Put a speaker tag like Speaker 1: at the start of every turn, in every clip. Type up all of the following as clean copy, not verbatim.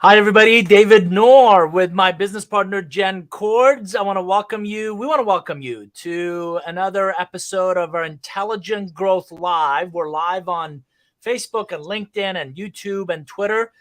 Speaker 1: Hi, everybody. David Nour with my business partner, Jenn Cordz. We want to welcome you to another episode of our Intelligent Growth Live. We're live on Facebook and LinkedIn and YouTube and Twitter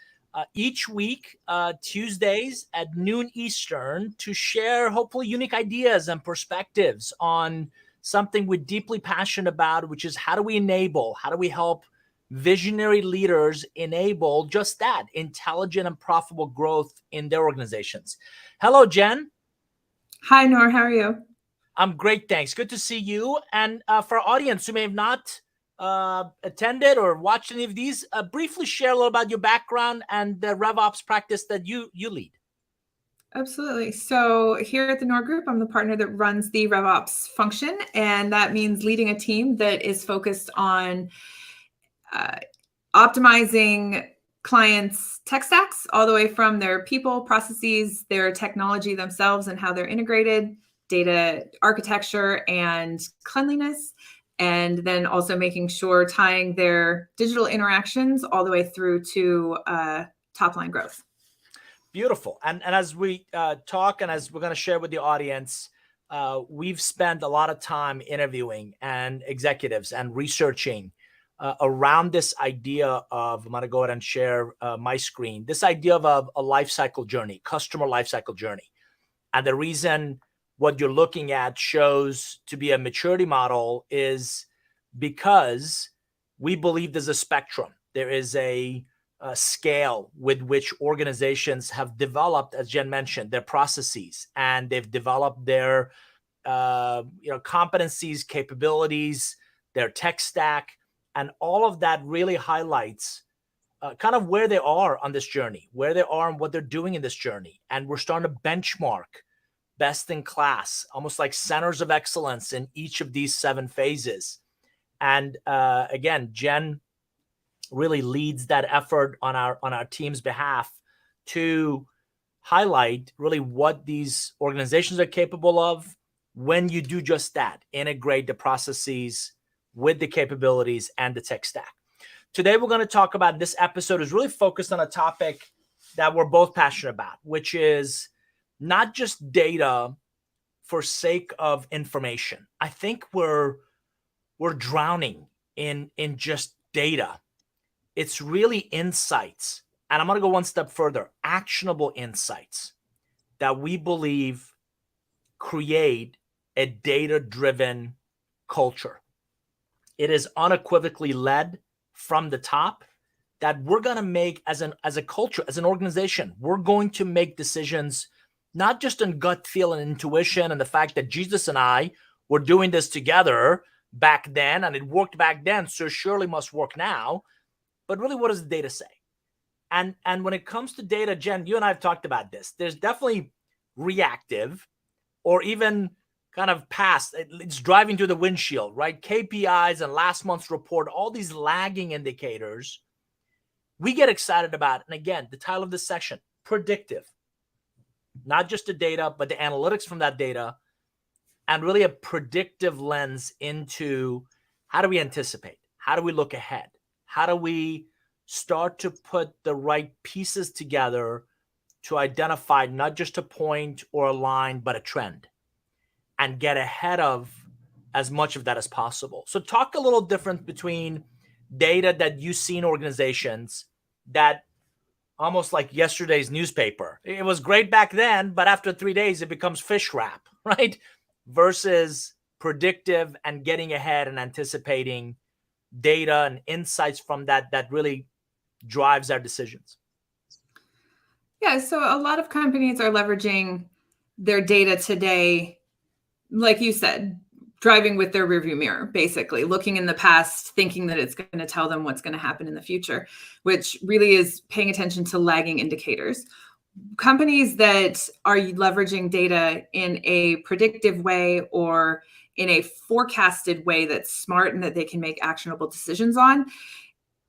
Speaker 1: each week, Tuesdays at noon Eastern, to share hopefully unique ideas and perspectives on something we're deeply passionate about, which is how do we help visionary leaders enable just that, intelligent and profitable growth in their organizations. Hello, Jenn.
Speaker 2: Hi, Nour. How are you?
Speaker 1: I'm great, thanks. Good to see you. And for our audience who may have not attended or watched any of these, briefly share a little about your background and the RevOps practice that you lead.
Speaker 2: Absolutely. So here at the Nour Group, I'm the partner that runs the RevOps function, and that means leading a team that is focused on optimizing clients' tech stacks all the way from their people, processes, their technology themselves and how they're integrated, data architecture and cleanliness, and then also making sure tying their digital interactions all the way through to top line growth.
Speaker 1: Beautiful. And as we talk and as we're going to share with the audience, we've spent a lot of time interviewing and executives and researching around this idea of, I'm going to go ahead and share my screen, this idea of a life cycle journey, customer life cycle journey. And the reason what you're looking at shows to be a maturity model is because we believe there's a spectrum. There is a scale with which organizations have developed, as Jenn mentioned, their processes, and they've developed their competencies, capabilities, their tech stack. And all of that really highlights kind of where they are on this journey, where they are and what they're doing in this journey. And we're starting to benchmark best in class, almost like centers of excellence in each of these 7 phases. And again, Jenn really leads that effort on our team's behalf to highlight really what these organizations are capable of when you do just that, integrate the processes with the capabilities and the tech stack. Today, we're going to talk about, this episode is really focused on a topic that we're both passionate about, which is not just data for sake of information. I think we're drowning in just data. It's really insights. And I'm going to go one step further, actionable insights that we believe create a data-driven culture. It is unequivocally led from the top that we're going to make as a culture, as an organization, we're going to make decisions not just on gut feel and intuition and the fact that Jesus and I were doing this together back then and it worked back then, so surely must work now. But really, what does the data say? And when it comes to data, Jenn, you and I have talked about this. There's definitely reactive or even kind of past, it's driving through the windshield, right? KPIs and last month's report, all these lagging indicators, we get excited about. And again, the title of this section, predictive, not just the data, but the analytics from that data, and really a predictive lens into how do we anticipate? How do we look ahead? How do we start to put the right pieces together to identify not just a point or a line, but a trend, and get ahead of as much of that as possible? So talk a little difference between data that you see in organizations that almost like yesterday's newspaper. It was great back then, but after 3 days, it becomes fish wrap, right? Versus predictive and getting ahead and anticipating data and insights from that really drives our decisions.
Speaker 2: Yeah, so a lot of companies are leveraging their data today, like you said, driving with their rearview mirror, basically looking in the past, thinking that it's going to tell them what's going to happen in the future, which really is paying attention to lagging indicators. Companies that are leveraging data in a predictive way or in a forecasted way that's smart and that they can make actionable decisions on,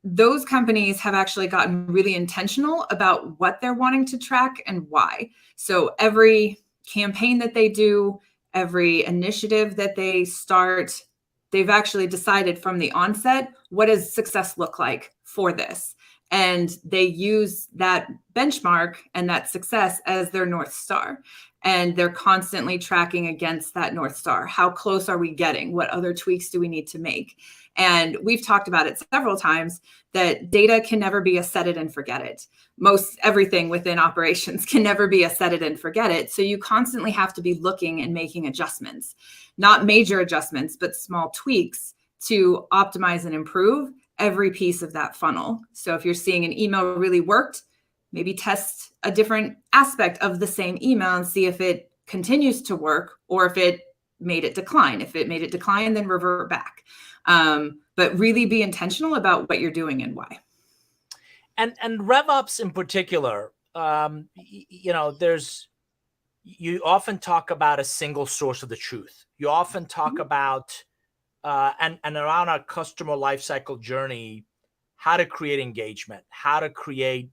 Speaker 2: those companies have actually gotten really intentional about what they're wanting to track and why. So every campaign that they do, every initiative that they start, they've actually decided from the onset, what does success look like for this? And they use that benchmark and that success as their North Star. And they're constantly tracking against that North Star. How close are we getting? What other tweaks do we need to make? And we've talked about it several times that data can never be a set it and forget it. Most everything within operations can never be a set it and forget it. So you constantly have to be looking and making adjustments, not major adjustments, but small tweaks to optimize and improve every piece of that funnel. So if you're seeing an email really worked, maybe test a different aspect of the same email and see if it continues to work or if it made it decline. If it made it decline, then revert back. But really be intentional about what you're doing and why.
Speaker 1: And RevOps in particular, you often talk about a single source of the truth. You often talk about and around our customer lifecycle journey, how to create engagement, how to create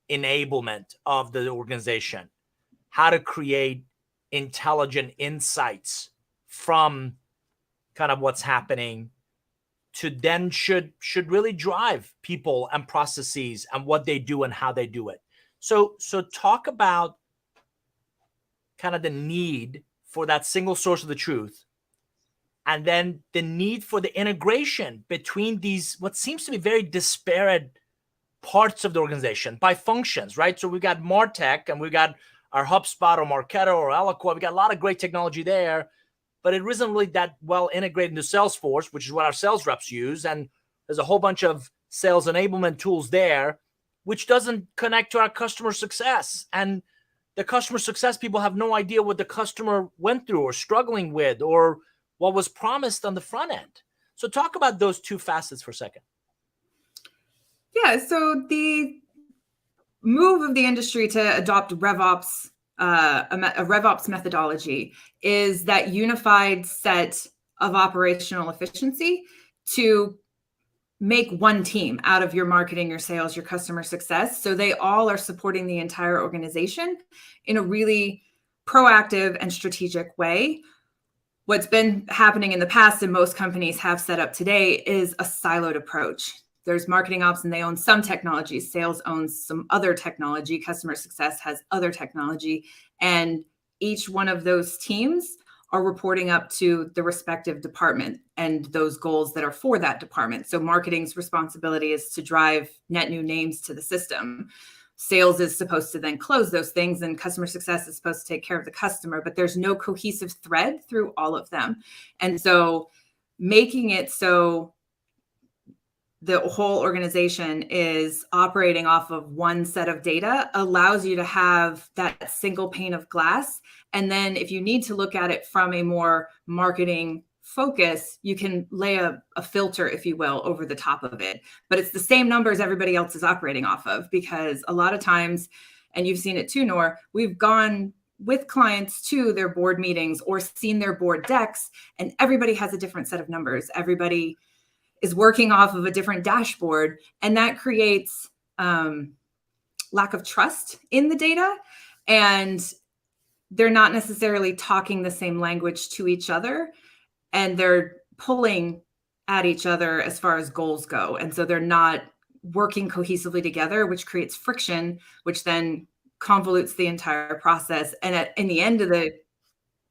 Speaker 1: enablement of the organization, how to create intelligent insights from kind of what's happening to then should really drive people and processes and what they do and how they do it. So talk about kind of the need for that single source of the truth, and then the need for the integration between these, what seems to be very disparate parts of the organization by functions, right? So we've got MarTech and we've got our HubSpot or Marketo or Eloqua. We got a lot of great technology there, but it isn't really that well integrated into Salesforce, which is what our sales reps use. And there's a whole bunch of sales enablement tools there, which doesn't connect to our customer success. And the customer success people have no idea what the customer went through or struggling with or what was promised on the front end. So talk about those two facets for a second.
Speaker 2: Yeah, so the move of the industry to adopt RevOps, a RevOps methodology, is that unified set of operational efficiency to make one team out of your marketing, your sales, your customer success. So they all are supporting the entire organization in a really proactive and strategic way. What's been happening in the past and most companies have set up today is a siloed approach. There's marketing ops and they own some technology. Sales owns some other technology. Customer success has other technology. And each one of those teams are reporting up to the respective department and those goals that are for that department. So marketing's responsibility is to drive net new names to the system. Sales is supposed to then close those things, and customer success is supposed to take care of the customer, but there's no cohesive thread through all of them. And so making it so the whole organization is operating off of one set of data allows you to have that single pane of glass. And then if you need to look at it from a more marketing focus, you can lay a filter, if you will, over the top of it. But it's the same numbers everybody else is operating off of, because a lot of times, and you've seen it too, Nour, we've gone with clients to their board meetings or seen their board decks, and everybody has a different set of numbers. Everybody is working off of a different dashboard, and that creates lack of trust in the data, and they're not necessarily talking the same language to each other, and they're pulling at each other as far as goals go. And so they're not working cohesively together, which creates friction, which then convolutes the entire process. And in the end of the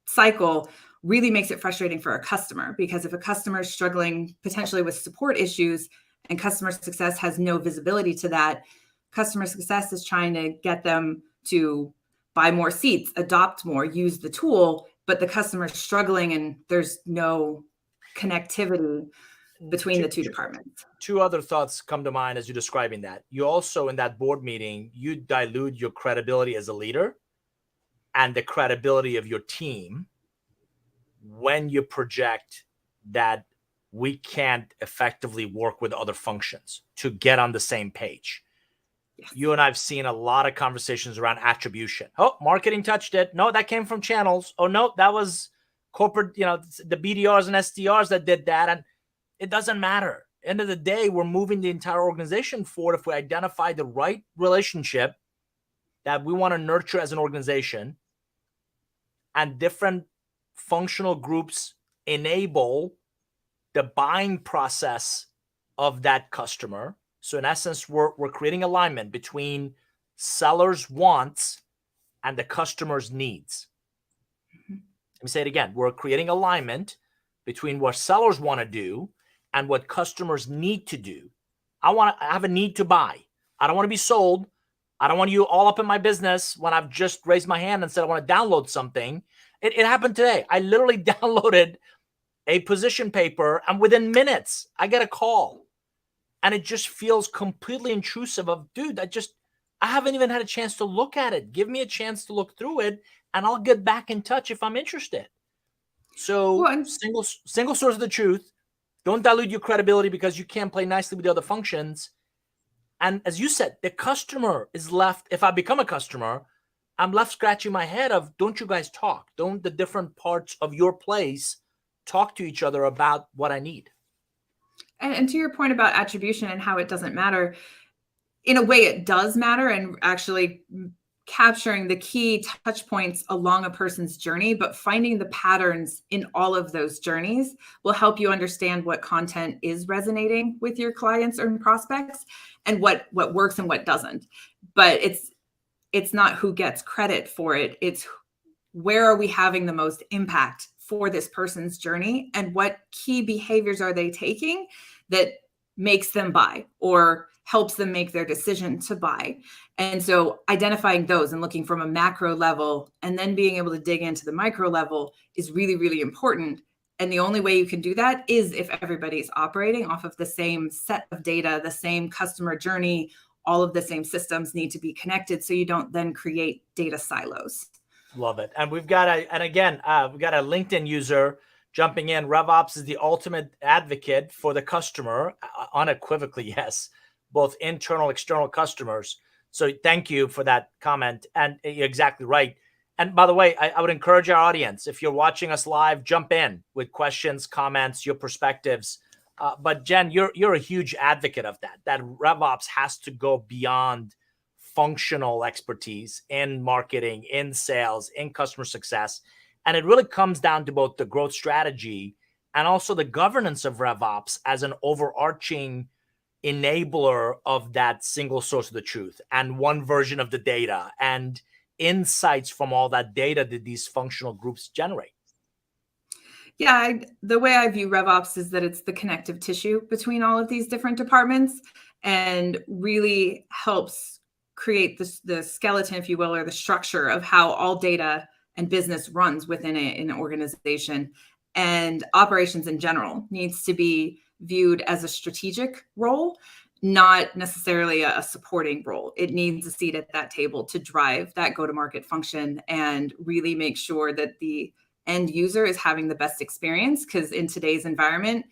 Speaker 2: cycle, really makes it frustrating for a customer, because if a customer is struggling potentially with support issues and customer success has no visibility to that, customer success is trying to get them to buy more seats, adopt more, use the tool, but the customer is struggling and there's no connectivity between the two departments.
Speaker 1: Two other thoughts come to mind as you're describing that. You also, in that board meeting, you dilute your credibility as a leader and the credibility of your team when you project that we can't effectively work with other functions to get on the same page. Yes. You and I have seen a lot of conversations around attribution. Oh, marketing touched it. No, that came from channels. Oh, no, that was corporate, the BDRs and SDRs that did that. And it doesn't matter. End of the day, we're moving the entire organization forward if we identify the right relationship that we want to nurture as an organization, and different functional groups enable the buying process of that customer So in essence, we're creating alignment between sellers' wants and the customer's needs. Let me say it again. We're creating alignment between what sellers want to do and what customers need to do. I have a need to buy. I don't want to be sold. I don't want you all up in my business when I've just raised my hand and said I want to download something. It happened today. I literally downloaded a position paper, and within minutes, I get a call. And it just feels completely intrusive of, dude, I haven't even had a chance to look at it. Give me a chance to look through it, and I'll get back in touch if I'm interested. So single source of the truth. Don't dilute your credibility because you can't play nicely with the other functions. And as you said, the customer is left, if I become a customer, I'm left scratching my head of, don't you guys talk? Don't the different parts of your place talk to each other about what I need?
Speaker 2: And to your point about attribution and how it doesn't matter, in a way it does matter, and actually capturing the key touch points along a person's journey, but finding the patterns in all of those journeys will help you understand what content is resonating with your clients or prospects and what works and what doesn't. But it's not who gets credit for it. It's where are we having the most impact for this person's journey, and what key behaviors are they taking that makes them buy or helps them make their decision to buy. And so identifying those and looking from a macro level and then being able to dig into the micro level is really, really important. And the only way you can do that is if everybody's operating off of the same set of data, the same customer journey, all of the same systems need to be connected so you don't then create data silos.
Speaker 1: Love it. And we've got a LinkedIn user jumping in. RevOps is the ultimate advocate for the customer. Unequivocally, yes. Both internal, external customers. So thank you for that comment. And you're exactly right. And by the way, I would encourage our audience, if you're watching us live, jump in with questions, comments, your perspectives. But Jenn, you're a huge advocate of that RevOps has to go beyond functional expertise in marketing, in sales, in customer success. And it really comes down to both the growth strategy and also the governance of RevOps as an overarching enabler of that single source of the truth and one version of the data and insights from all that data that these functional groups generate.
Speaker 2: Yeah, the way I view RevOps is that it's the connective tissue between all of these different departments and really helps create the skeleton, if you will, or the structure of how all data and business runs within an organization. And operations in general needs to be viewed as a strategic role, not necessarily a supporting role. It needs a seat at that table to drive that go-to-market function and really make sure that the end user is having the best experience, because in today's environment,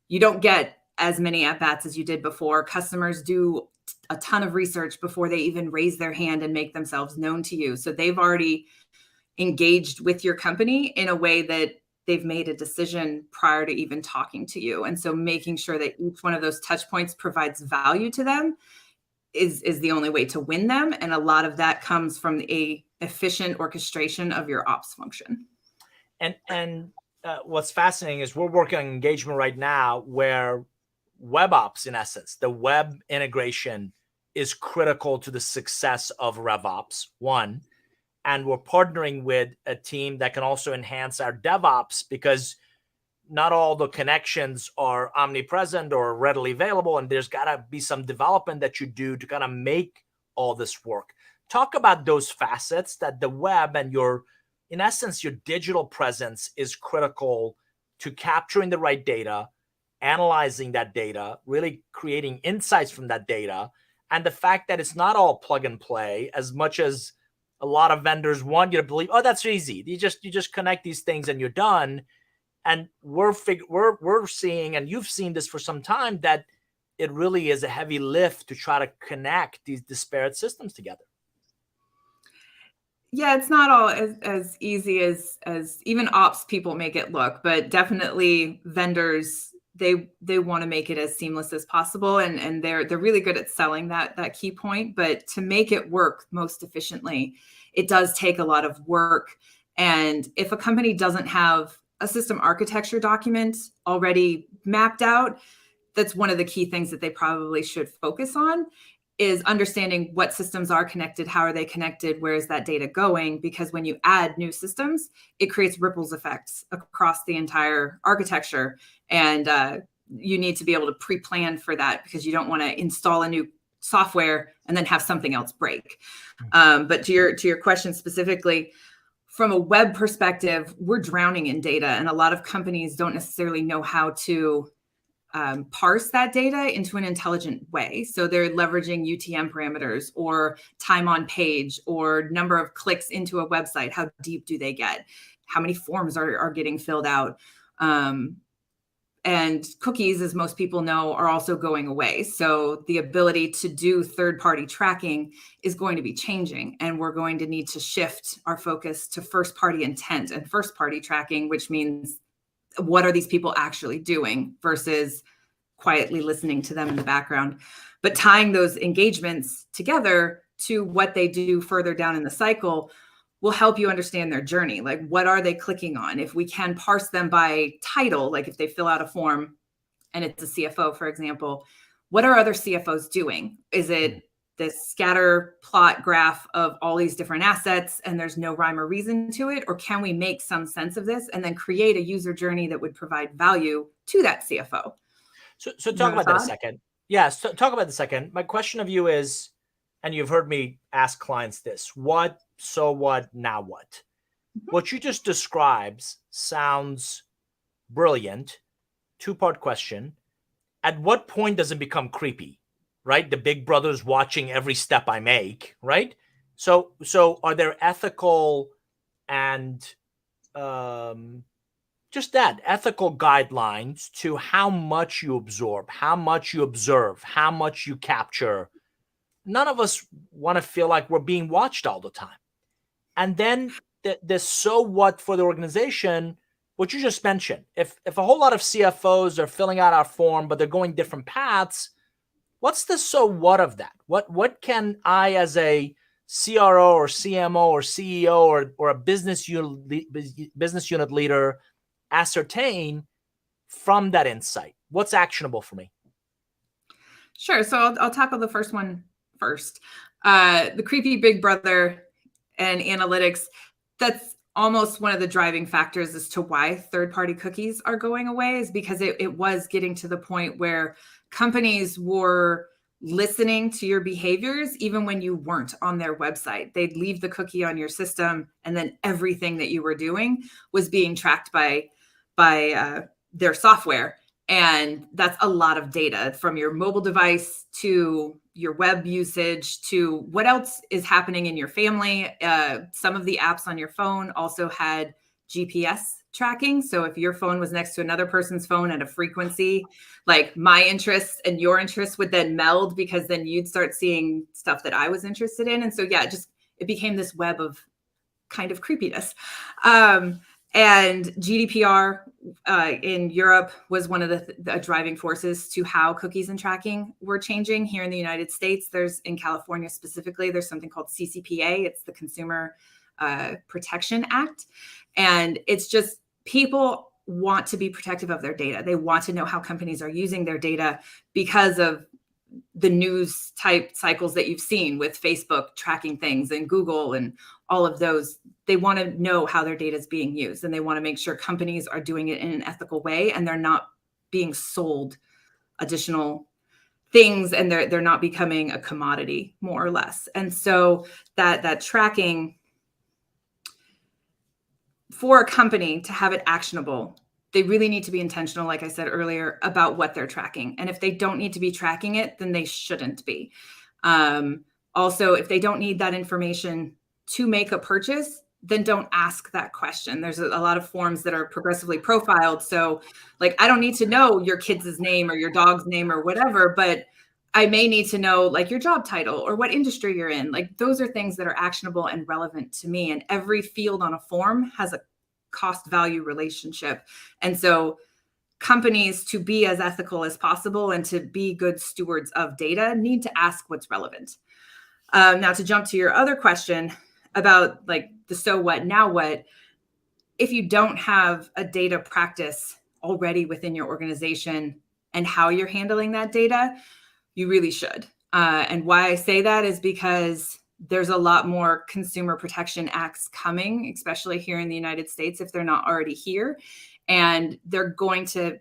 Speaker 2: you don't get as many at-bats as you did before. Customers do a ton of research before they even raise their hand and make themselves known to you. So they've already engaged with your company in a way that they've made a decision prior to even talking to you. And so making sure that each one of those touch points provides value to them is the only way to win them. And a lot of that comes from a efficient orchestration of your ops function.
Speaker 1: And what's fascinating is we're working on engagement right now where web ops, in essence, the web integration is critical to the success of RevOps, one. And we're partnering with a team that can also enhance our DevOps, because not all the connections are omnipresent or readily available. And there's got to be some development that you do to kind of make all this work. Talk about those facets that the web and in essence, your digital presence is critical to capturing the right data, analyzing that data, really creating insights from that data. And the fact that it's not all plug and play as much as a lot of vendors want you to believe, oh, that's easy. You just connect these things and you're done. And we're seeing, and you've seen this for some time, that it really is a heavy lift to try to connect these disparate systems together.
Speaker 2: Yeah, it's not all as easy as even ops people make it look, but definitely vendors, they want to make it as seamless as possible, and they're really good at selling that key point. But to make it work most efficiently, it does take a lot of work. And if a company doesn't have a system architecture document already mapped out, that's one of the key things that they probably should focus on, is understanding what systems are connected, how are they connected, where is that data going? Because when you add new systems, it creates ripples effects across the entire architecture. And you need to be able to pre-plan for that, because you don't want to install a new software and then have something else break. But to your question specifically, from a web perspective, we're drowning in data, and a lot of companies don't necessarily know how to parse that data into an intelligent way. So they're leveraging UTM parameters, or time on page, or number of clicks into a website. How deep do they get? How many forms are getting filled out? And cookies, as most people know, are also going away. So the ability to do third-party tracking is going to be changing, and we're going to need to shift our focus to first-party intent and first-party tracking, which means what are these people actually doing versus quietly listening to them in the background. But tying those engagements together to what they do further down in the cycle will help you understand their journey. Like, what are they clicking on? If we can parse them by title, like if they fill out a form and it's a CFO, for example, what are other CFOs doing? Is it this scatter plot graph of all these different assets and there's no rhyme or reason to it? Or can we make some sense of this and then create a user journey that would provide value to that CFO?
Speaker 1: So talk about that a second. Yeah, so talk about the second. My question of you is, and you've heard me ask clients this, what, so what, now what? What you just describes sounds brilliant. Two-part question. At what point does it become creepy, right? The big brother's watching every step I make, right? So are there ethical and just that, ethical guidelines to how much you absorb, how much you observe, how much you capture? None of us want to feel like we're being watched all the time. And then the so what for the organization, what you just mentioned. If a whole lot of CFOs are filling out our form, but they're going different paths, what's the so what of that? What can I, as a CRO or CMO or CEO or a business unit leader, ascertain from that insight? What's actionable for me?
Speaker 2: Sure. So I'll tackle the first one first. The creepy big brother and analytics, that's almost one of the driving factors as to why third-party cookies are going away, is because it was getting to the point where companies were listening to your behaviors even when you weren't on their website. They'd leave the cookie on your system, and then everything that you were doing was being tracked by their software. And that's a lot of data, from your mobile device to your web usage to what else is happening in your family. Some of the apps on your phone also had GPS tracking. So if your phone was next to another person's phone at a frequency, like my interests and your interests would then meld, because then you'd start seeing stuff that I was interested in. And so, yeah, it became this web of kind of creepiness. And GDPR in Europe was one of the driving forces to how cookies and tracking were changing. Here in the United States, in California specifically, there's something called CCPA. It's the Consumer Protection Act. And it's just, people want to be protective of their data. They want to know how companies are using their data because of the news type cycles that you've seen with Facebook tracking things and Google and all of those. They want to know how their data is being used, and they want to make sure companies are doing it in an ethical way and they're not being sold additional things, and they're not becoming a commodity, more or less. And so that tracking, for a company to have it actionable, they really need to be intentional, like I said earlier, about what they're tracking. And if they don't need to be tracking it, then they shouldn't be. Also, if they don't need that information to make a purchase, then don't ask that question. There's a lot of forms that are progressively profiled. So, like, I don't need to know your kid's name or your dog's name or whatever, but I may need to know, like, your job title or what industry you're in. Like, those are things that are actionable and relevant to me. And every field on a form has a cost value relationship. And so companies, to be as ethical as possible and to be good stewards of data, need to ask what's relevant. Now, to jump to your other question about, like, the so what, now what, if you don't have a data practice already within your organization, and how you're handling that data, you really should. And why I say that is because there's a lot more consumer protection acts coming, especially here in the United States, if they're not already here. And they're going to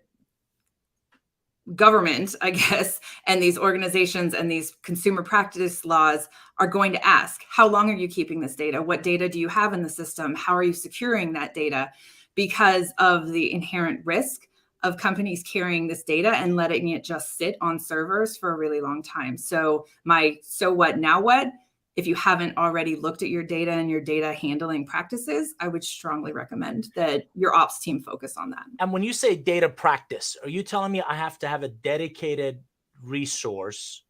Speaker 2: government, I guess, and these organizations and these consumer practice laws are going to ask, how long are you keeping this data? What data do you have in the system? How are you securing that data? Because of the inherent risk of companies carrying this data and letting it just sit on servers for a really long time. So what, now what? If you haven't already looked at your data and your data handling practices, I would strongly recommend that your ops team focus on that.
Speaker 1: And when you say data practice, are you telling me I have to have a dedicated resource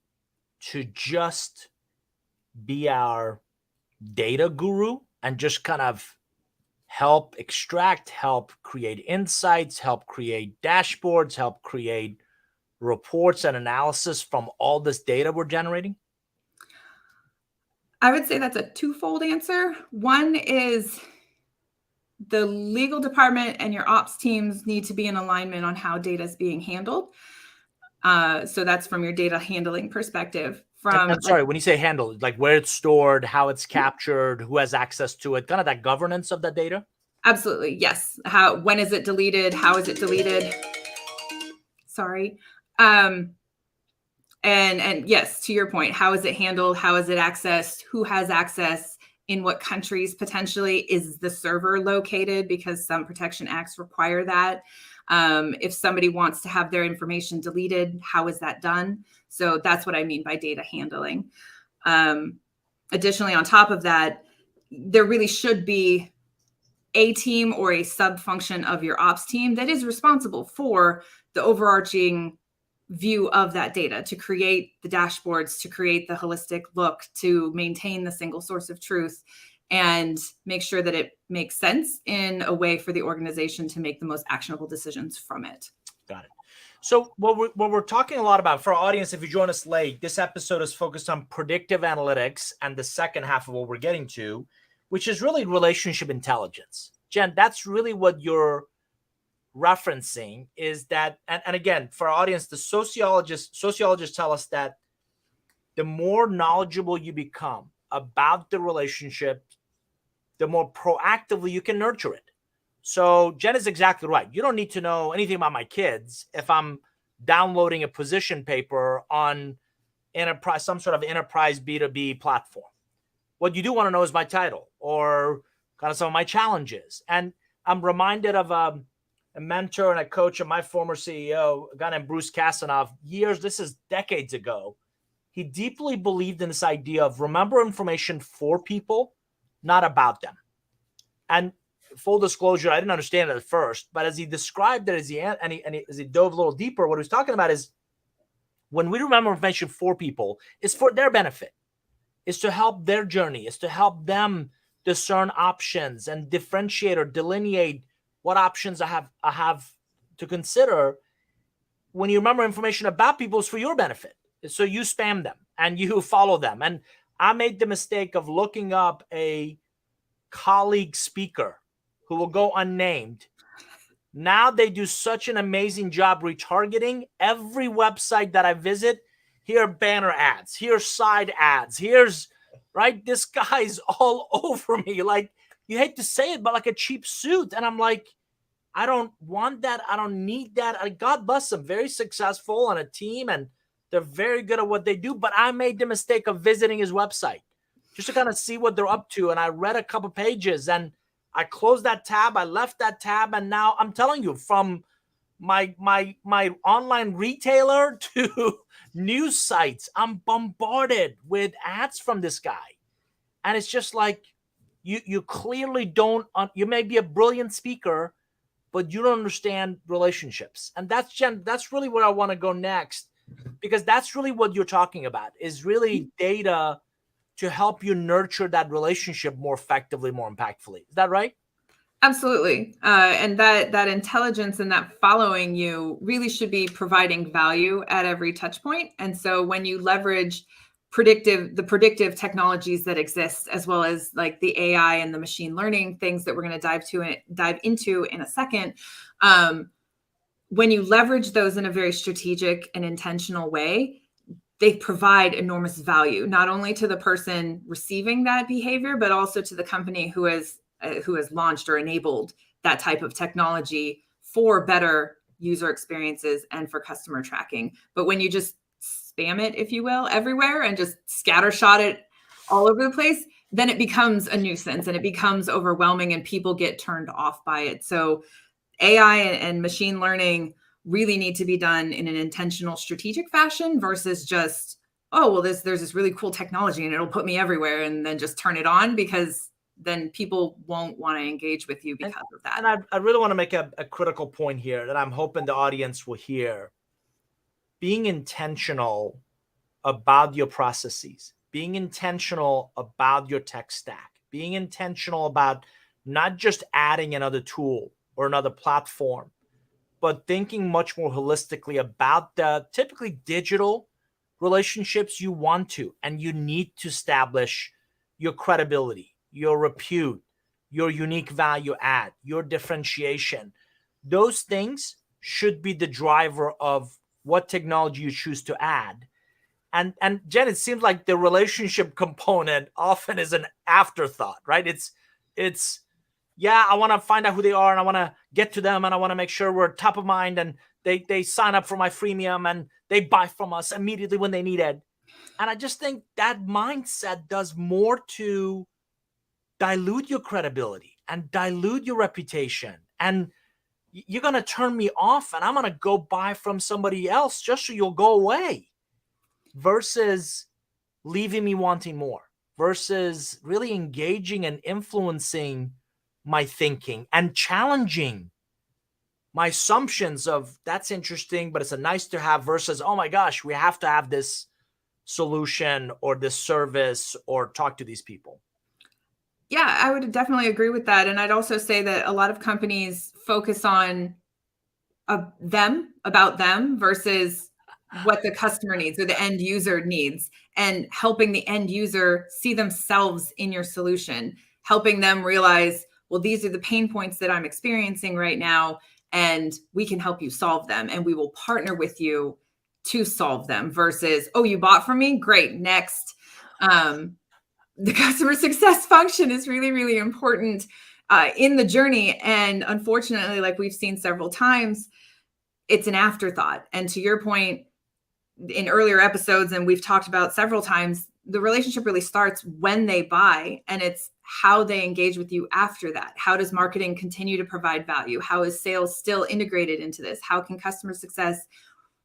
Speaker 1: to just be our data guru and just kind of help extract, help create insights, help create dashboards, help create reports and analysis from all this data we're generating?
Speaker 2: I would say that's a twofold answer. One is the legal department and your ops teams need to be in alignment on how data is being handled. So that's from your data handling perspective.
Speaker 1: Sorry, when you say handled, like where it's stored, how it's captured, who has access to it, kind of that governance of the data?
Speaker 2: Absolutely, yes. When is it deleted? How is it deleted? Sorry. And yes, to your point, how is it handled? How is it accessed? Who has access? In what countries potentially is the server located? Because some protection acts require that. If somebody wants to have their information deleted, how is that done? So that's what I mean by data handling. Additionally, on top of that, there really should be a team or a sub-function of your ops team that is responsible for the overarching view of that data, to create the dashboards, to create the holistic look, to maintain the single source of truth, and make sure that it makes sense in a way for the organization to make the most actionable decisions from it.
Speaker 1: Got it. So what we're talking a lot about, for our audience, if you join us late, this episode is focused on predictive analytics and the second half of what we're getting to, which is really relationship intelligence. Jenn, that's really what you're referencing, is that, and again, for our audience, the sociologists tell us that the more knowledgeable you become about the relationship, the more proactively you can nurture it. So Jenn is exactly right. You don't need to know anything about my kids if I'm downloading a position paper on enterprise, some sort of enterprise B2B platform. What you do want to know is my title or kind of some of my challenges. And I'm reminded of a mentor and a coach of my former CEO, a guy named Bruce Kasanoff, this is decades ago. He deeply believed in this idea of remember information for people, not about them. And full disclosure, I didn't understand it at first, but as he described it, as he dove a little deeper, what he was talking about is when we remember information for people, it's for their benefit. It's to help their journey. It's to help them discern options and differentiate or delineate what options I have to consider. When you remember information about people, it's for your benefit. So you spam them and you follow them. And I made the mistake of looking up a colleague speaker who will go unnamed. Now they do such an amazing job retargeting. Every website that I visit, here are banner ads, here's side ads, here's, right? This guy's all over me. Like, you hate to say it, but like a cheap suit. And I'm like, I don't want that. I don't need that. God bless them. Very successful on a team and they're very good at what they do. But I made the mistake of visiting his website just to kind of see what they're up to. And I read a couple pages and I closed that tab. I left that tab. And now I'm telling you, from my online retailer to news sites, I'm bombarded with ads from this guy. And it's just like, you clearly don't, you may be a brilliant speaker, but you don't understand relationships. And that's, Jenn, that's really where I want to go next, because that's really what you're talking about, is really data to help you nurture that relationship more effectively, more impactfully. Is that right?
Speaker 2: Absolutely. And that intelligence and that following you really should be providing value at every touch point. And so when you leverage the predictive technologies that exist, as well as like the AI and the machine learning things that we're going to dive into in a second, when you leverage those in a very strategic and intentional way, they provide enormous value, not only to the person receiving that behavior, but also to the company who has launched or enabled that type of technology for better user experiences and for customer tracking. But when you just spam it, if you will, everywhere and just scattershot it all over the place, then it becomes a nuisance and it becomes overwhelming and people get turned off by it. So AI and machine learning really need to be done in an intentional, strategic fashion versus just, oh, well, there's this really cool technology and it'll put me everywhere, and then just turn it on, because then people won't want to engage with you because of that.
Speaker 1: And I really want to make a critical point here that I'm hoping the audience will hear. Being intentional about your processes, being intentional about your tech stack, being intentional about not just adding another tool or another platform, but thinking much more holistically about the typically digital relationships you want to and you need to establish your credibility, your repute, your unique value add, your differentiation. Those things should be the driver of what technology you choose to add. And Jenn, it seems like the relationship component often is an afterthought, right? It's yeah, I want to find out who they are and I want to get to them and I want to make sure we're top of mind and they sign up for my freemium and they buy from us immediately when they need it. And I just think that mindset does more to dilute your credibility and dilute your reputation. And you're going to turn me off and I'm going to go buy from somebody else just so you'll go away, versus leaving me wanting more, versus really engaging and influencing my thinking and challenging my assumptions of that's interesting, but it's a nice to have, versus, oh my gosh, we have to have this solution or this service or talk to these people.
Speaker 2: Yeah, I would definitely agree with that. And I'd also say that a lot of companies focus on about them versus what the customer needs or the end user needs, and helping the end user see themselves in your solution, helping them realize, well, these are the pain points that I'm experiencing right now, and we can help you solve them, and we will partner with you to solve them, versus, oh, you bought from me? Great, next. The customer success function is really, really important in the journey. And unfortunately, like we've seen several times, it's an afterthought. And to your point, in earlier episodes, and we've talked about several times, the relationship really starts when they buy, and it's how they engage with you after that. How does marketing continue to provide value? How is sales still integrated into this? How can customer success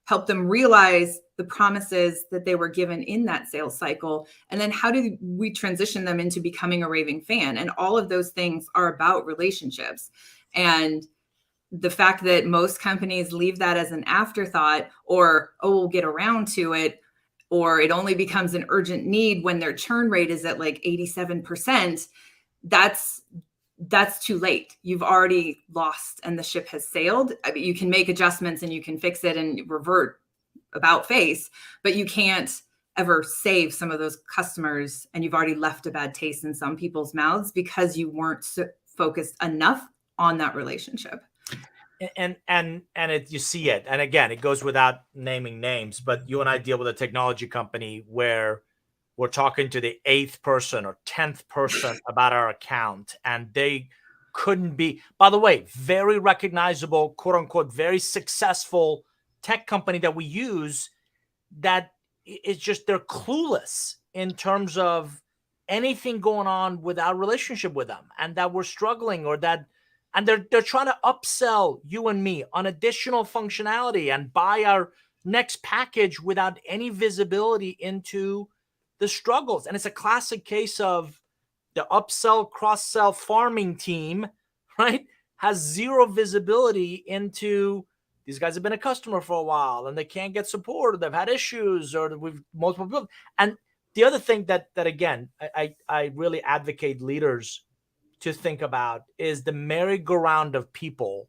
Speaker 2: help them realize the promises that they were given in that sales cycle? And then how do we transition them into becoming a raving fan? And all of those things are about relationships. And the fact that most companies leave that as an afterthought, or, oh, we'll get around to it, or it only becomes an urgent need when their churn rate is at like 87%, that's too late. You've already lost and the ship has sailed. I mean, you can make adjustments and you can fix it and revert about face, but you can't ever save some of those customers, and you've already left a bad taste in some people's mouths because you weren't focused enough on that relationship.
Speaker 1: And you see it, and again, it goes without naming names, but you and I deal with a technology company where we're talking to the 8th person or 10th person about our account, and they couldn't be, by the way, very recognizable, quote unquote, very successful tech company that we use, that it's just, they're clueless in terms of anything going on with our relationship with them, and that we're struggling, or that, and they're trying to upsell you and me on additional functionality and buy our next package without any visibility into the struggles. And it's a classic case of the upsell, cross-sell farming team, right, has zero visibility into, these guys have been a customer for a while and they can't get support, or they've had issues, or we've multiple people. And the other thing that again, I really advocate leaders to think about is the merry-go-round of people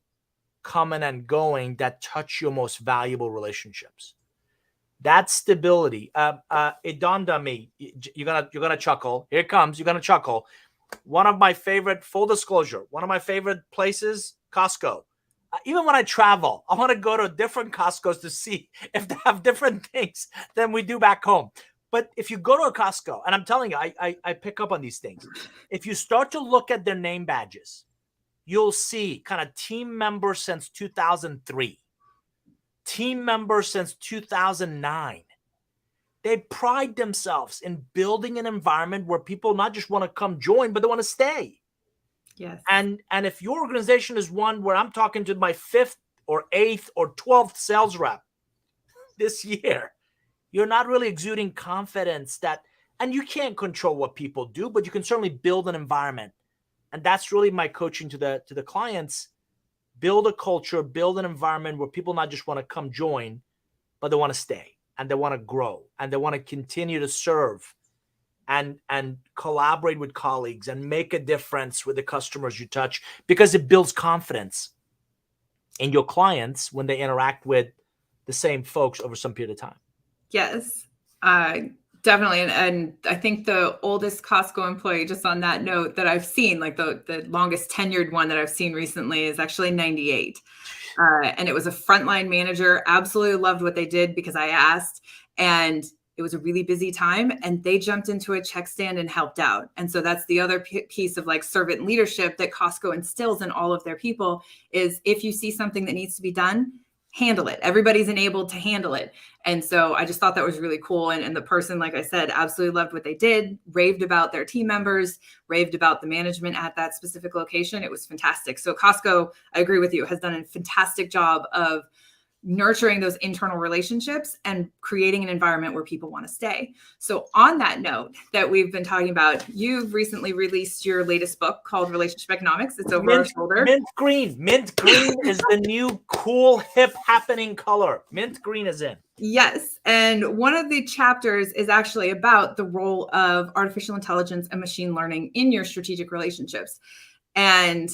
Speaker 1: coming and going that touch your most valuable relationships. That stability. It dawned on me. You're gonna chuckle. Here it comes. You're gonna chuckle. One of my favorite, full disclosure, one of my favorite places, Costco. Even when I travel, I want to go to different Costco's to see if they have different things than we do back home. But if you go to a Costco, and I'm telling you, I pick up on these things. If you start to look at their name badges, you'll see kind of team member since 2003, team member since 2009. They pride themselves in building an environment where people not just want to come join, but they want to stay.
Speaker 2: Yes.
Speaker 1: And if your organization is one where I'm talking to my 5th or 8th or 12th sales rep this year, you're not really exuding confidence that, and you can't control what people do, but you can certainly build an environment. And that's really my coaching to the clients. Build a culture, build an environment where people not just want to come join, but they want to stay and they want to grow and they want to continue to serve and collaborate with colleagues and make a difference with the customers you touch, because it builds confidence in your clients when they interact with the same folks over some period of time.
Speaker 2: Yes, definitely. And I think the oldest Costco employee, just on that note, that I've seen, like the longest tenured one that I've seen recently, is actually 98. And it was a frontline manager. Absolutely loved what they did because I asked, and it was a really busy time, and they jumped into a check stand and helped out. And so that's the other piece of like servant leadership that Costco instills in all of their people is, if you see something that needs to be done, handle it. Everybody's enabled to handle it. And so I just thought that was really cool. And the person, like I said, absolutely loved what they did, raved about their team members, raved about the management at that specific location. It was fantastic. So Costco, I agree with you, has done a fantastic job of nurturing those internal relationships and creating an environment where people want to stay. So on that note that we've been talking about, you've recently released your latest book called Relationship Economics. It's over our shoulder.
Speaker 1: Mint green. Mint green is the new cool, hip, happening color. Mint green is in.
Speaker 2: Yes. And one of the chapters is actually about the role of artificial intelligence and machine learning in your strategic relationships. And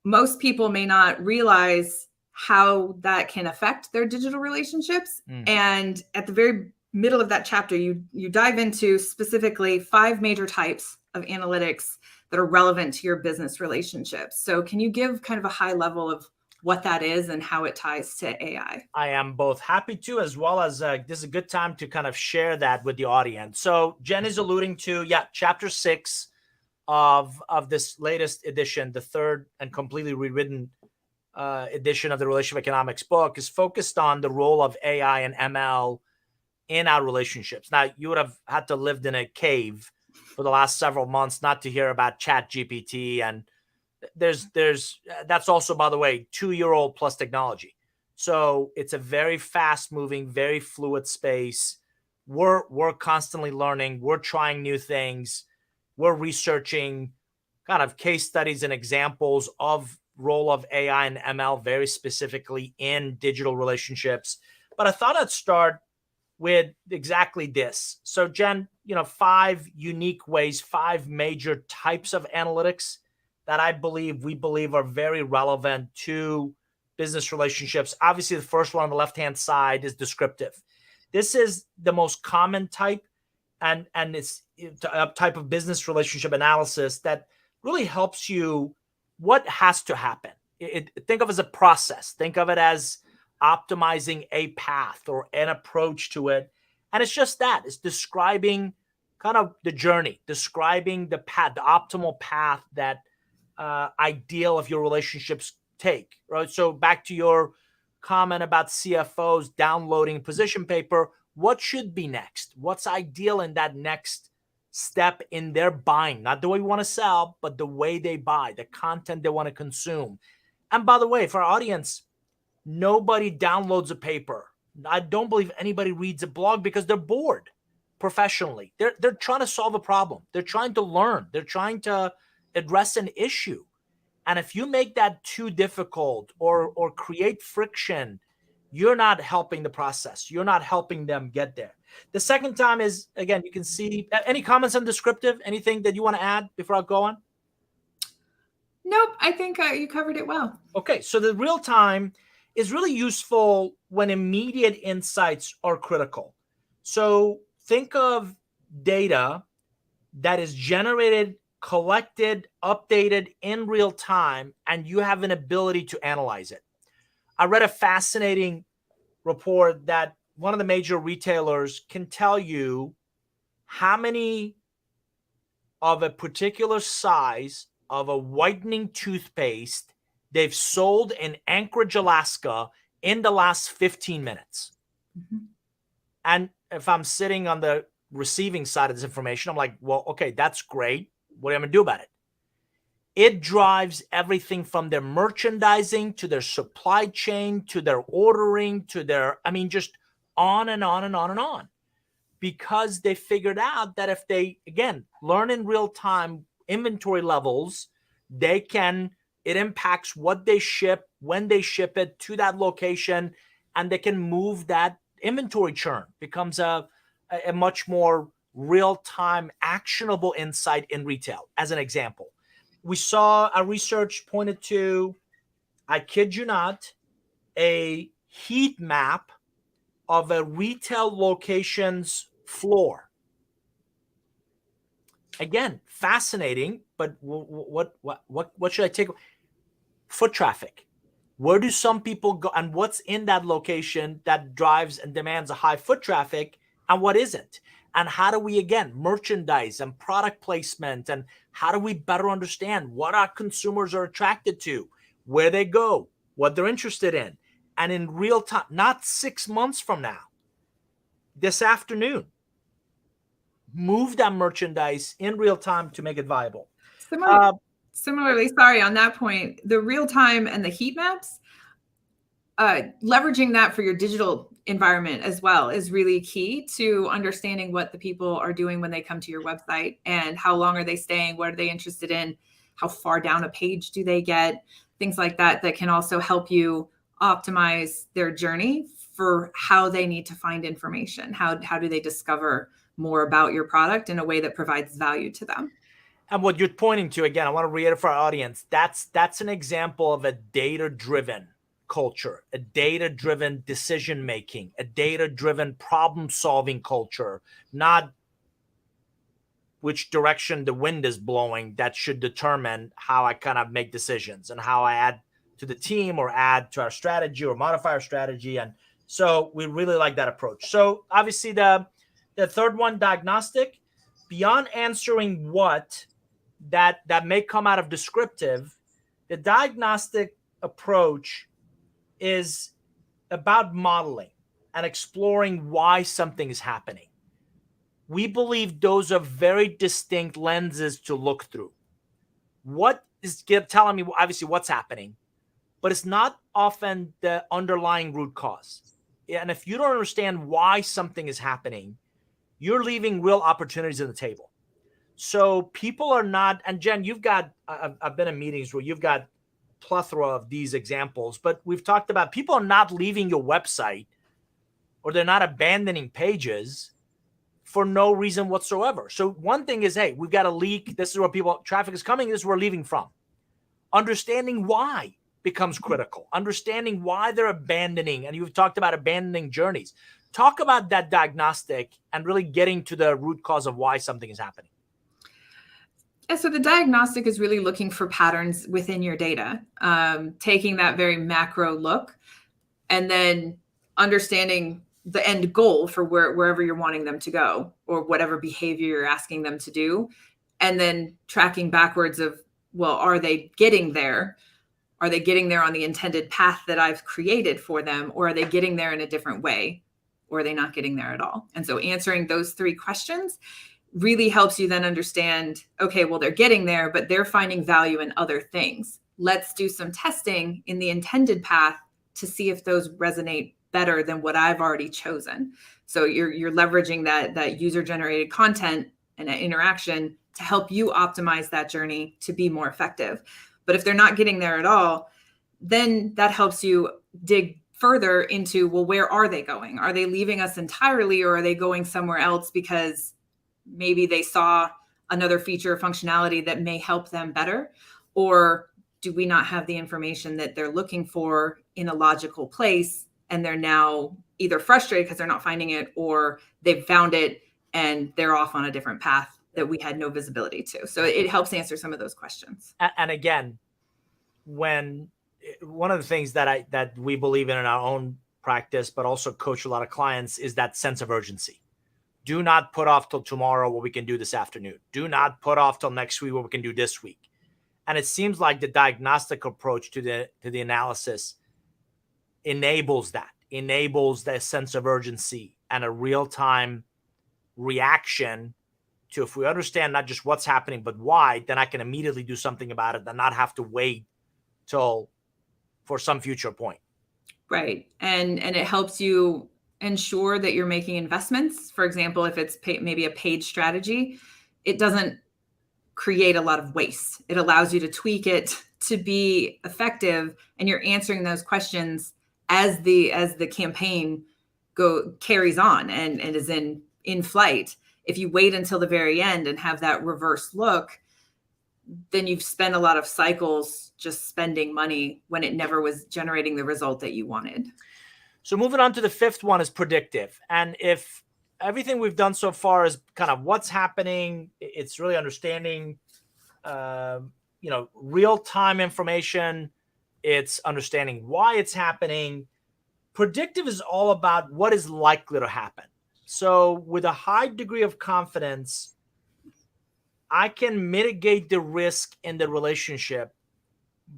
Speaker 2: most people may not realize how that can affect their digital relationships. And at the very middle of that chapter, you dive into specifically 5 major types of analytics that are relevant to your business relationships. So can you give kind of a high level of what that is and how it ties to AI?
Speaker 1: I am both happy to, as well as this is a good time to kind of share that with the audience. So Jenn is alluding to, chapter 6 of this latest edition, the third and completely rewritten edition of the Relationship Economics book, is focused on the role of AI and ML in our relationships. Now, you would have had to live in a cave for the last several months not to hear about Chat GPT, and there's that's also, by the way, 2-year-old plus technology. So it's a very fast moving, very fluid space. We're constantly learning. We're trying new things. We're researching kind of case studies and examples of role of AI and ML very specifically in digital relationships. But I thought I'd start with exactly this. So Jenn, 5 unique ways, 5 major types of analytics that we believe are very relevant to business relationships. Obviously, the first one on the left-hand side is descriptive. This is the most common type, and it's a type of business relationship analysis that really helps you. What has to happen? Think of it as a process. Think of it as optimizing a path or an approach to it. And it's just that. It's describing kind of the journey, describing the path, the optimal path that ideal of your relationships take, right? So back to your comment about CFOs downloading position paper, what should be next? What's ideal in that next step in their buying? Not the way we want to sell, but the way they buy, the content they want to consume. And by the way, for our audience, nobody downloads a paper. I don't believe anybody reads a blog because they're bored professionally. They're trying to solve a problem. They're trying to learn. They're trying to address an issue. And if you make that too difficult or create friction, you're not helping the process. You're not helping them get there. The second time is, again, you can see any comments on descriptive, anything that you want to add before I go on?
Speaker 2: Nope. I think you covered it well.
Speaker 1: Okay. So the real time is really useful when immediate insights are critical. So think of data that is generated, collected, updated in real time, and you have an ability to analyze it. I read a fascinating report that one of the major retailers can tell you how many of a particular size of a whitening toothpaste they've sold in Anchorage, Alaska in the last 15 minutes. Mm-hmm. And if I'm sitting on the receiving side of this information, I'm like, well, okay, that's great. What am I going to do about it? It drives everything from their merchandising to their supply chain, to their ordering, to their, I mean, just on and on and on and on. Because they figured out that if they, again, learn in real time inventory levels, it impacts what they ship, when they ship it to that location, and they can move that inventory churn. Becomes a much more real-time actionable insight in retail, as an example. We saw our research pointed to, I kid you not, a heat map of a retail location's floor. Again, fascinating, but what should I take? Foot traffic. Where do some people go, and what's in that location that drives and demands a high foot traffic, and what isn't? And how do we, again, merchandise and product placement, and how do we better understand what our consumers are attracted to, where they go, what they're interested in, and in real time, not 6 months from now, this afternoon, move that merchandise in real time to make it viable.
Speaker 2: Similarly, sorry, on that point, the real time and the heat maps, leveraging that for your digital environment as well is really key to understanding what the people are doing when they come to your website, and how long are they staying, what are they interested in, how far down a page do they get, things like that, that can also help you optimize their journey for how they need to find information. How do they discover more about your product in a way that provides value to them?
Speaker 1: And what you're pointing to, again, I want to reiterate for our audience, that's an example of a data-driven culture, a data-driven decision-making, a data-driven problem-solving culture, not which direction the wind is blowing that should determine how I kind of make decisions and how I add to the team or add to our strategy or modify our strategy. And so we really like that approach. So obviously the third one, diagnostic, beyond answering what that may come out of descriptive, the diagnostic approach is about modeling and exploring why something is happening. We believe those are very distinct lenses to look through. What is telling me, obviously, what's happening, but it's not often the underlying root cause. And if you don't understand why something is happening, you're leaving real opportunities on the table. So people are not, and Jenn, I've been in meetings where you've got plethora of these examples, but we've talked about people are not leaving your website, or they're not abandoning pages for no reason whatsoever. So one thing is, hey, we've got a leak. This is where traffic is coming. This is where we're leaving from. Understanding why becomes critical. Understanding why they're abandoning. And you've talked about abandoning journeys. Talk about that diagnostic and really getting to the root cause of why something is happening.
Speaker 2: Yeah, so the diagnostic is really looking for patterns within your data, taking that very macro look, and then understanding the end goal for wherever you're wanting them to go, or whatever behavior you're asking them to do, and then tracking backwards of, well, are they getting there? Are they getting there on the intended path that I've created for them, or are they getting there in a different way, or are they not getting there at all? And so answering those three questions really helps you then understand, okay, well, they're getting there, but they're finding value in other things. Let's do some testing in the intended path to see if those resonate better than what I've already chosen. So you're leveraging that user-generated content and that interaction to help you optimize that journey to be more effective. But if they're not getting there at all, then that helps you dig further into, well, where are they going? Are they leaving us entirely, or are they going somewhere else because maybe they saw another feature or functionality that may help them better? Or do we not have the information that they're looking for in a logical place, and they're now either frustrated because they're not finding it, or they've found it and they're off on a different path that we had no visibility to? So it helps answer some of those questions.
Speaker 1: And again, when one of the things that we believe in our own practice, but also coach a lot of clients, is that sense of urgency. Do not put off till tomorrow what we can do this afternoon. Do not put off till next week what we can do this week. And it seems like the diagnostic approach to the analysis enables that sense of urgency and a real-time reaction to, if we understand not just what's happening, but why, then I can immediately do something about it and not have to wait till for some future point.
Speaker 2: Right. And it helps you ensure that you're making investments. For example, if it's maybe a paid strategy, it doesn't create a lot of waste. It allows you to tweak it to be effective, and you're answering those questions as the campaign carries on and is in flight. If you wait until the very end and have that reverse look, then you've spent a lot of cycles just spending money when it never was generating the result that you wanted.
Speaker 1: So moving on to the fifth one is predictive. And if everything we've done so far is kind of what's happening, it's really understanding, real-time information. It's understanding why it's happening. Predictive is all about what is likely to happen. So with a high degree of confidence, I can mitigate the risk in the relationship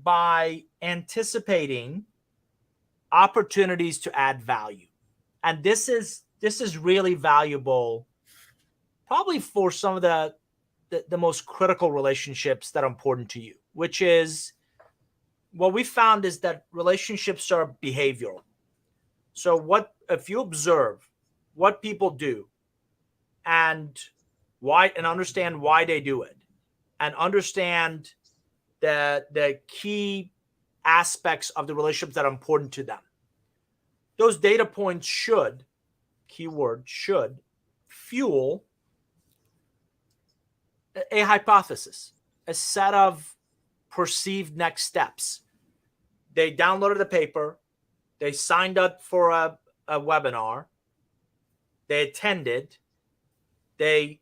Speaker 1: by anticipating opportunities to add value. And this is really valuable, probably for some of the most critical relationships that are important to you, which is what we found is that relationships are behavioral. So what if you observe what people do and why, and understand why they do it, and understand the key aspects of the relationships that are important to them, those data points should, keyword should, fuel a hypothesis, a set of perceived next steps. They downloaded the paper, they signed up for a webinar, they attended, they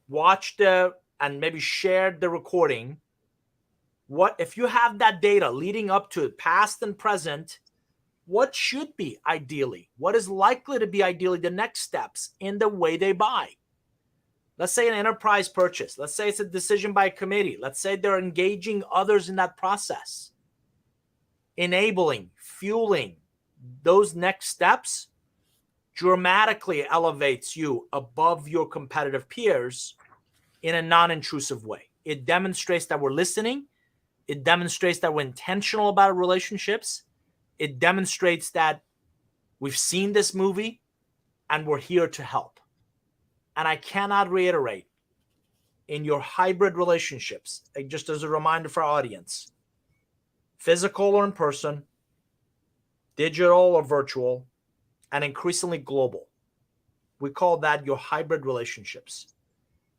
Speaker 1: watched and maybe shared the recording. What if you have that data leading up to it, past and present, what should be ideally, what is likely to be ideally the next steps in the way they buy? Let's say an enterprise purchase. Let's say it's a decision by a committee. Let's say they're engaging others in that process. Enabling, fueling those next steps dramatically elevates you above your competitive peers in a non-intrusive way. It demonstrates that we're listening. It demonstrates that we're intentional about our relationships. It demonstrates that we've seen this movie and we're here to help. And I cannot reiterate, in your hybrid relationships, just as a reminder for our audience, physical or in person, digital or virtual, and increasingly global, we call that your hybrid relationships.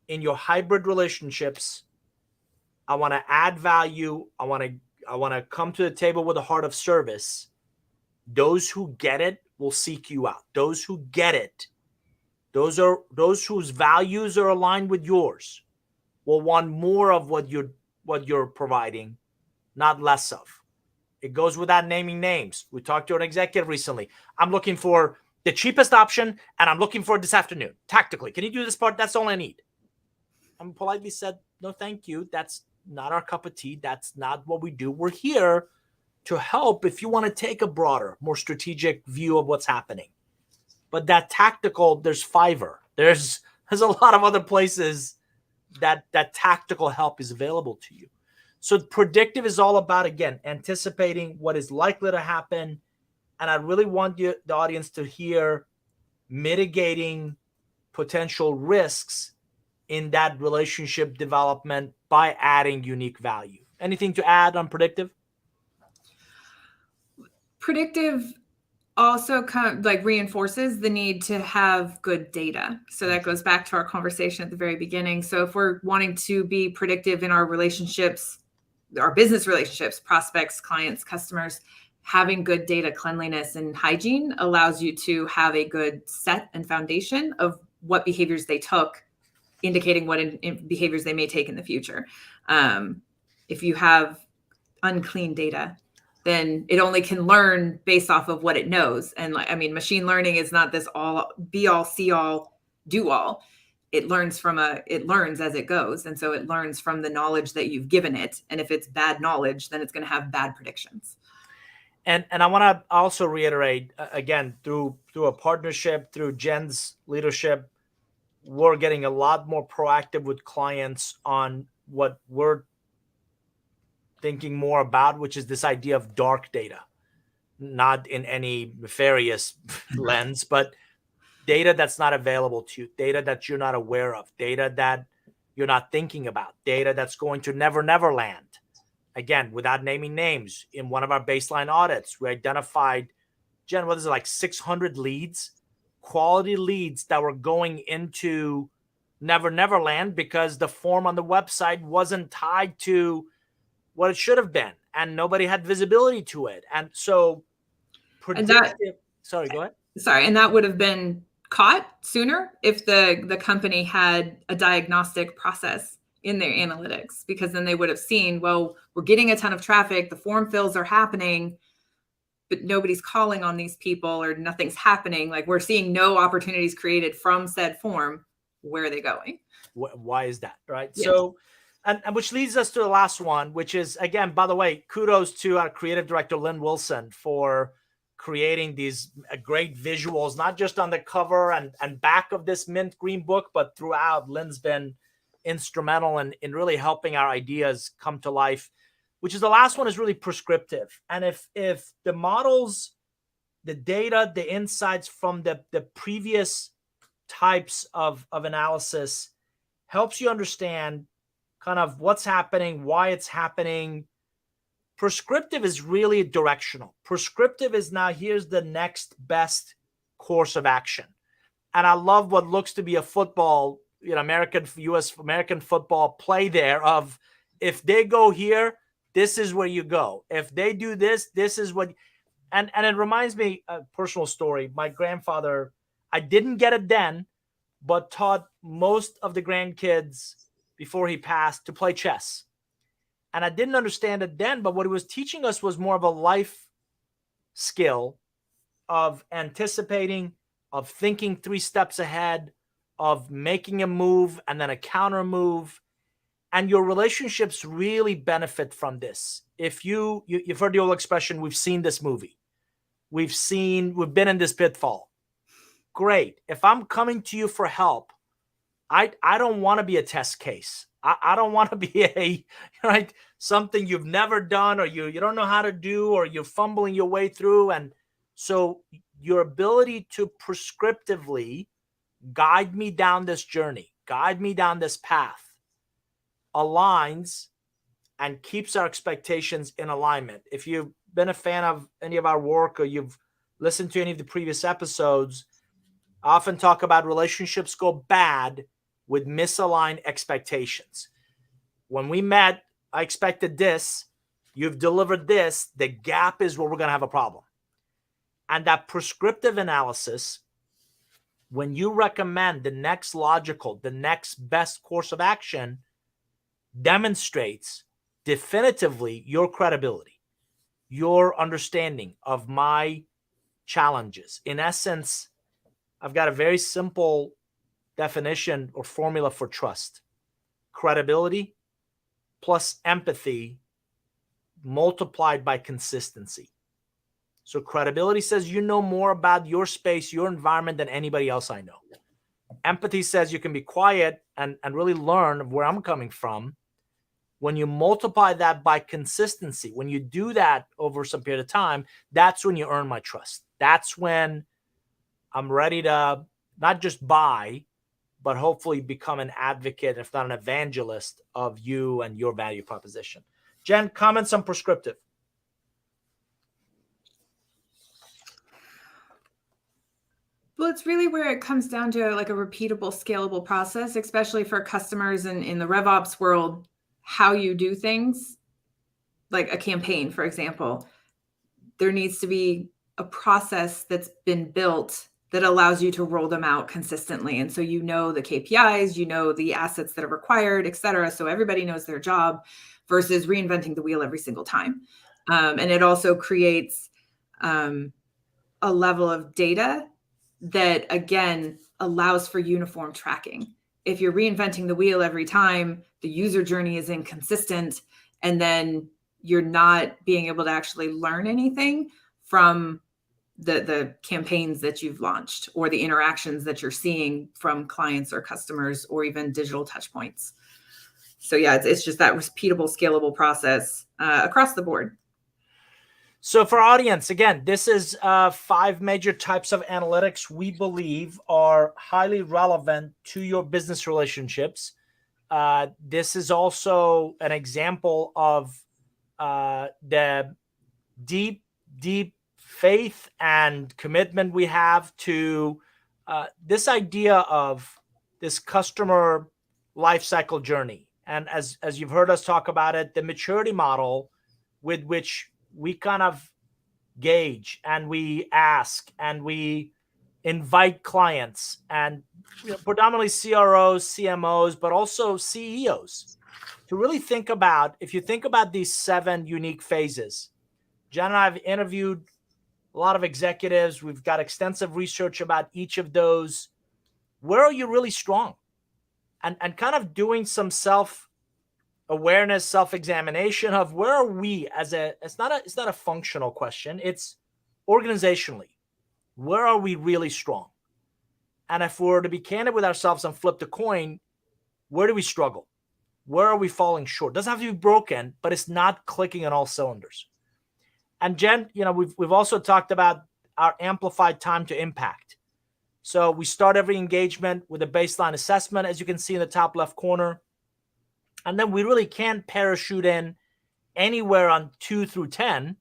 Speaker 1: In your hybrid relationships, I want to add value. I want to come to the table with a heart of service. Those who get it will seek you out. Those who get it, those whose values are aligned with yours, will want more of what you're providing, not less of. It goes without naming names. We talked to an executive recently. I'm looking for the cheapest option, and I'm looking for it this afternoon. Tactically, can you do this part? That's all I need. I'm politely said, no, thank you. That's not our cup of tea. That's not what we do. We're here to help if you want to take a broader, more strategic view of what's happening. But that tactical, there's Fiverr. There's a lot of other places that tactical help is available to you. So predictive is all about, again, anticipating what is likely to happen. And I really want the audience to hear mitigating potential risks in that relationship development by adding unique value. Anything to add on predictive?
Speaker 2: Predictive also reinforces the need to have good data. So that goes back to our conversation at the very beginning. So if we're wanting to be predictive in our relationships, our business relationships, prospects, clients, customers, having good data cleanliness and hygiene allows you to have a good set and foundation of what behaviors they took, indicating what behaviors they may take in the future. If you have unclean data, then it only can learn based off of what it knows. And like, I mean, machine learning is not this all be all, see all, do all. It learns as it goes. And so it learns from the knowledge that you've given it. And if it's bad knowledge, then it's going to have bad predictions.
Speaker 1: And I want to also reiterate again, through a partnership, through Jenn's leadership, we're getting a lot more proactive with clients on what we're thinking more about, which is this idea of dark data, not in any nefarious lens, but data that's not available to you, data that you're not aware of, data that you're not thinking about, data that's going to never land. Again, without naming names, in one of our baseline audits, we identified, Jenn, what is it, like 600 leads, quality leads that were going into never land because the form on the website wasn't tied to what it should have been, and nobody had visibility to it. And so predictive, sorry, go ahead.
Speaker 2: Sorry, and that would have been caught sooner if the company had a diagnostic process in their analytics, because then they would have seen, well, we're getting a ton of traffic, the form fills are happening, but nobody's calling on these people or nothing's happening. Like, we're seeing no opportunities created from said form. Where are they going?
Speaker 1: Why is that, right?
Speaker 2: Yes.
Speaker 1: So, and which leads us to the last one, which is, again, by the way, kudos to our creative director, Lynn Wilson, for creating these great visuals, not just on the cover and back of this mint green book, but throughout. Lynn's been instrumental in really helping our ideas come to life, which is the last one, is really prescriptive. And if the models, the data, the insights from the previous types of analysis helps you understand kind of what's happening, why it's happening. Prescriptive is really directional. Prescriptive is now, here's the next best course of action. And I love what looks to be a football, American football play there of, if they go here, this is where you go. If they do this, this is what, and it reminds me, a personal story. My grandfather, I didn't get it then, but taught most of the grandkids before he passed to play chess. And I didn't understand it then, but what he was teaching us was more of a life skill of anticipating, of thinking 3 steps ahead, of making a move and then a counter move. And your relationships really benefit from this. If you've heard the old expression, we've seen this movie. We've been in this pitfall. Great. If I'm coming to you for help, I don't want to be a test case. I don't want to be something you've never done, or you don't know how to do, or you're fumbling your way through. And so your ability to prescriptively guide me down this journey, guide me down this path, aligns and keeps our expectations in alignment. If you've been a fan of any of our work, or you've listened to any of the previous episodes, I often talk about relationships go bad with misaligned expectations. When we met, I expected this, you've delivered this, the gap is where we're going to have a problem. And that prescriptive analysis, when you recommend the next logical, the next best course of action, demonstrates definitively your credibility, your understanding of my challenges. In essence, I've got a very simple definition or formula for trust: credibility plus empathy multiplied by consistency. So credibility says you know more about your space, your environment than anybody else I know. Empathy says you can be quiet and really learn where I'm coming from. When you multiply that by consistency, when you do that over some period of time, that's when you earn my trust. That's when I'm ready to not just buy, but hopefully become an advocate, if not an evangelist, of you and your value proposition. Jenn, comments on prescriptive.
Speaker 2: Well, it's really where it comes down to like a repeatable, scalable process, especially for customers in the RevOps world. How you do things, like a campaign, for example, there needs to be a process that's been built that allows you to roll them out consistently. And so you know the KPIs, you know the assets that are required, et cetera. So everybody knows their job versus reinventing the wheel every single time. And it also creates a level of data that, again, allows for uniform tracking. If you're reinventing the wheel every time, the user journey is inconsistent, and then you're not being able to actually learn anything from the campaigns that you've launched or the interactions that you're seeing from clients or customers or even digital touch points. So yeah, it's just that repeatable, scalable process across the board.
Speaker 1: So for our audience, again, this is 5 major types of analytics we believe are highly relevant to your business relationships. This is also an example of the deep faith and commitment we have to this idea of this customer lifecycle journey. And as you've heard us talk about it, the maturity model with which we kind of gauge and we ask and we invite clients and predominantly CROs, CMOs, but also CEOs to really think about, if you think about these 7 unique phases. Jenn and I have interviewed a lot of executives. We've got extensive research about each of those. Where are you really strong? And kind of doing some self-awareness, self-examination of where are we it's not a functional question. It's organizationally. Where are we really strong? And if we're to be candid with ourselves and flip the coin, where do we struggle? Where are we falling short? Doesn't have to be broken, but it's not clicking on all cylinders. And Jenn, we've also talked about our amplified time to impact. So we start every engagement with a baseline assessment, as you can see in the top left corner. And then we really can't parachute in anywhere on 2 through 10.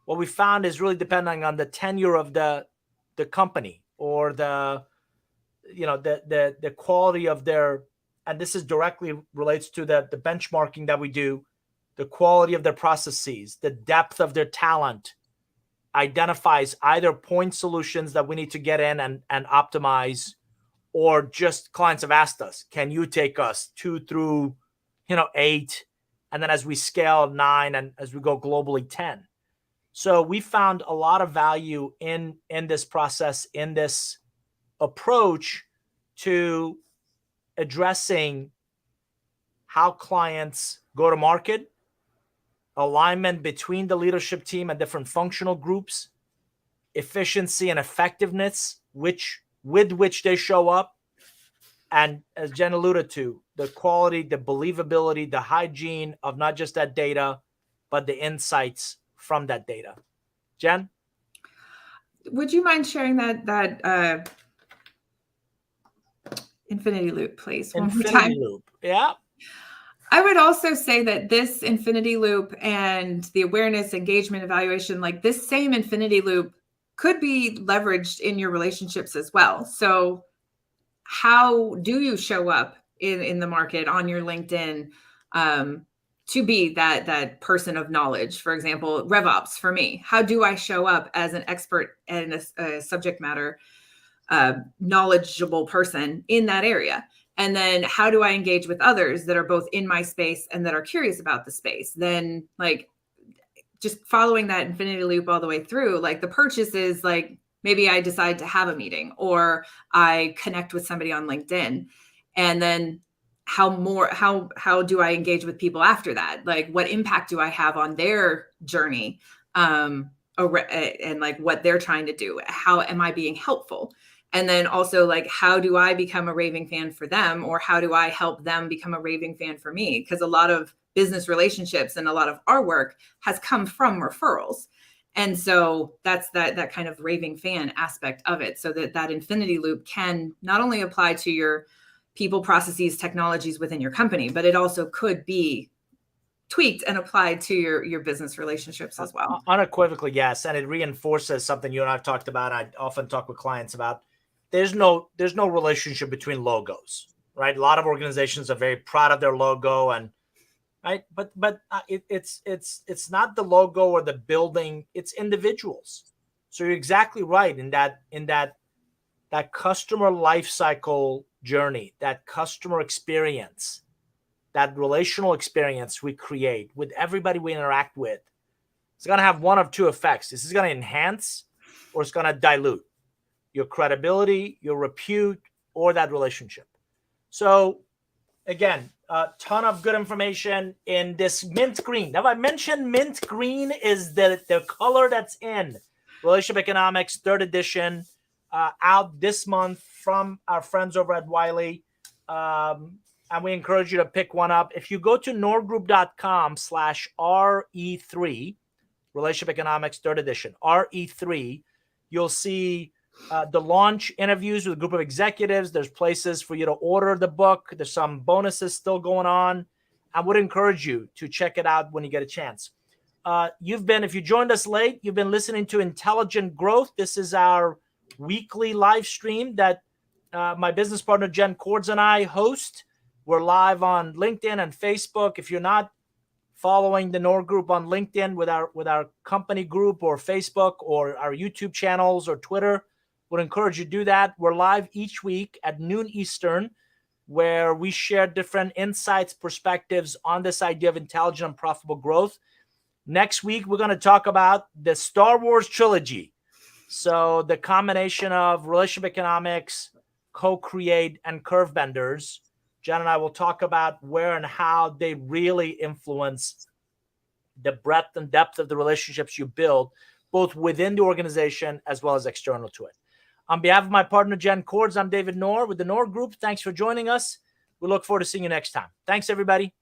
Speaker 1: What we found is really depending on the tenure of the company or the quality of their, and this is directly relates to the benchmarking that we do, the quality of their processes, the depth of their talent, identifies either point solutions that we need to get in and optimize, or just clients have asked us, can you take us 2 through 8, and then as we scale 9, and as we go globally 10. So we found a lot of value in this process, in this approach to addressing how clients go to market, alignment between the leadership team and different functional groups, efficiency and effectiveness, with which they show up, and as Jenn alluded to, the quality, the believability, the hygiene of not just that data, but the insights from that data. Jenn?
Speaker 2: Would you mind sharing that infinity loop, please? One more time.
Speaker 1: Infinity loop, yeah.
Speaker 2: I would also say that this infinity loop and the awareness, engagement, evaluation, like this same infinity loop could be leveraged in your relationships as well. So how do you show up in the market on your LinkedIn to be that person of knowledge? For example, RevOps for me. How do I show up as an expert and a subject matter knowledgeable person in that area? And then how do I engage with others that are both in my space and that are curious about the space? Then like just following that infinity loop all the way through, like the purchase is like, maybe I decide to have a meeting or I connect with somebody on LinkedIn. And then how do I engage with people after that? Like what impact do I have on their journey? And like what they're trying to do? How am I being helpful? And then also like, how do I become a raving fan for them? Or how do I help them become a raving fan for me? Because a lot of business relationships and a lot of our work has come from referrals. And so that's that kind of raving fan aspect of it. So that infinity loop can not only apply to your people, processes, technologies within your company, but it also could be tweaked and applied to your business relationships as well.
Speaker 1: Unequivocally, yes. And it reinforces something you and I've talked about. I often talk with clients about. There's no relationship between logos, right? A lot of organizations are very proud of their logo, and right, but it's not the logo or the building; it's individuals. So you're exactly right in that customer life cycle journey, that customer experience, that relational experience we create with everybody we interact with. It's going to have one of two effects. This is going to enhance or it's going to dilute your credibility, your repute, or that relationship. So again, a ton of good information in this mint green. Now, I mentioned mint green is the color that's in Relationship Economics 3rd edition, out this month from our friends over at Wiley. And we encourage you to pick one up. If you go to nourgroup.com/RE3, Relationship Economics 3rd edition, RE3, you'll see the launch interviews with a group of executives. There's places for you to order the book. There's some bonuses still going on. I would encourage you to check it out when you get a chance. If you joined us late, you've been listening to Intelligent Growth. This is our weekly live stream that my business partner, Jenn Cordz, and I host. We're live on LinkedIn and Facebook. If you're not following the Nour Group on LinkedIn with our company group or Facebook or our YouTube channels or Twitter, would encourage you to do that. We're live each week at noon Eastern, where we share different insights, perspectives on this idea of intelligent and profitable growth. Next week, we're going to talk about the Star Wars trilogy. So the combination of relationship economics, co-create, and curve benders. Jenn and I will talk about where and how they really influence the breadth and depth of the relationships you build, both within the organization as well as external to it. On behalf of my partner, Jenn Cordz, I'm David Nour with the Nour Group. Thanks for joining us. We look forward to seeing you next time. Thanks, everybody.